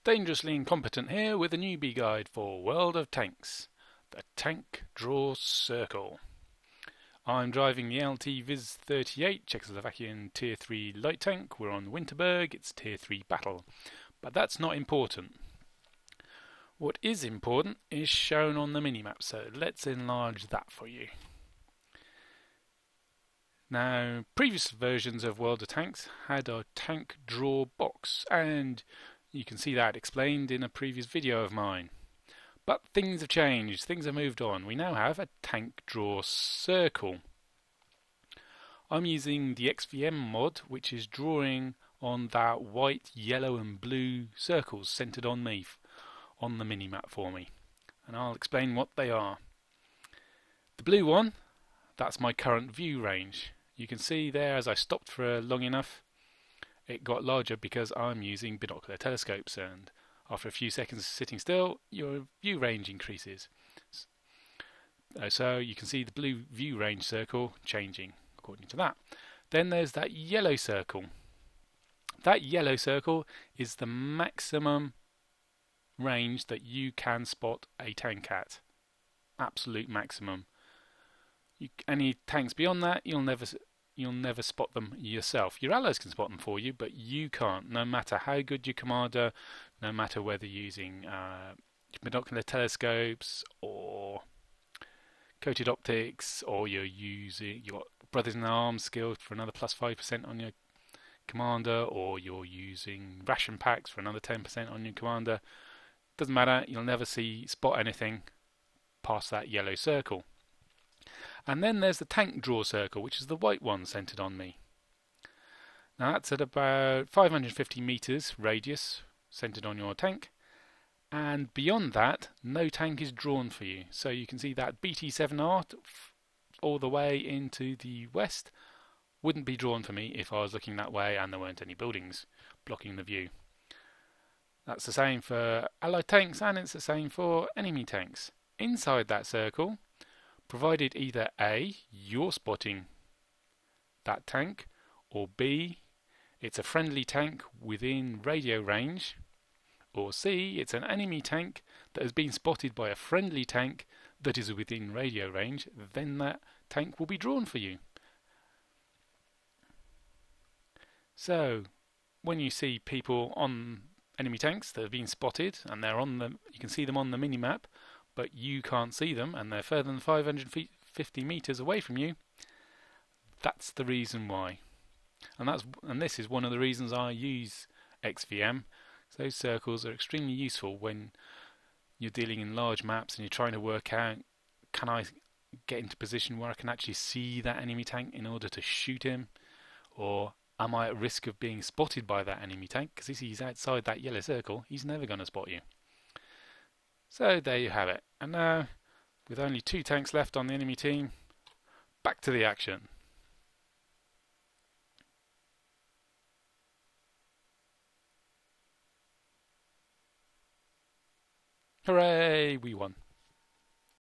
Dangerously Incompetent here with a newbie guide for World of Tanks, the Tank Draw Circle. I'm driving the LT Viz 38 Czechoslovakian Tier 3 light tank. We're on Winterberg, it's Tier 3 battle. But that's not important. What is important is shown on the minimap, so let's enlarge that for you. Now, previous versions of World of Tanks had a tank draw box, and you can see that explained in a previous video of mine. But things have changed, things have moved on. We now have a tank draw circle. I'm using the XVM mod, which is drawing on that white, yellow and blue circles centered on me, on the minimap for me. And I'll explain what they are. The blue one, that's my current view range. You can see there as I stopped for long enough, it got larger because I'm using binocular telescopes, and after a few seconds sitting still, your view range increases. So you can see the blue view range circle changing according to that. Then there's that yellow circle. That yellow circle is the maximum range that you can spot a tank at. Absolute maximum. Any tanks beyond that, you'll never spot them yourself. Your allies can spot them for you, but you can't, no matter how good your commander, no matter whether using binocular telescopes or coated optics, or you're using your brothers in arms skill for another plus 5% on your commander, or you're using ration packs for another 10% on your commander. Doesn't matter, you'll never spot anything past that yellow circle. And then there's the tank draw circle, which is the white one centered on me. Now that's at about 550 meters radius centered on your tank, and beyond that no tank is drawn for you. So you can see that BT7R all the way into the west wouldn't be drawn for me if I was looking that way and there weren't any buildings blocking the view. That's the same for allied tanks, and it's the same for enemy tanks. Inside that circle, provided either A, you're spotting that tank, or B, it's a friendly tank within radio range, or C, it's an enemy tank that has been spotted by a friendly tank that is within radio range, then that tank will be drawn for you. So, when you see people on enemy tanks that have been spotted and they're on them, you can see them on the minimap, but you can't see them and they're further than 550 meters away from you, that's the reason why. And this is one of the reasons I use XVM. So those circles are extremely useful when you're dealing in large maps and you're trying to work out, can I get into position where I can actually see that enemy tank in order to shoot him, or am I at risk of being spotted by that enemy tank? Because if he's outside that yellow circle, he's never going to spot you. So there you have it. And now, with only 2 tanks left on the enemy team, back to the action. Hooray, we won.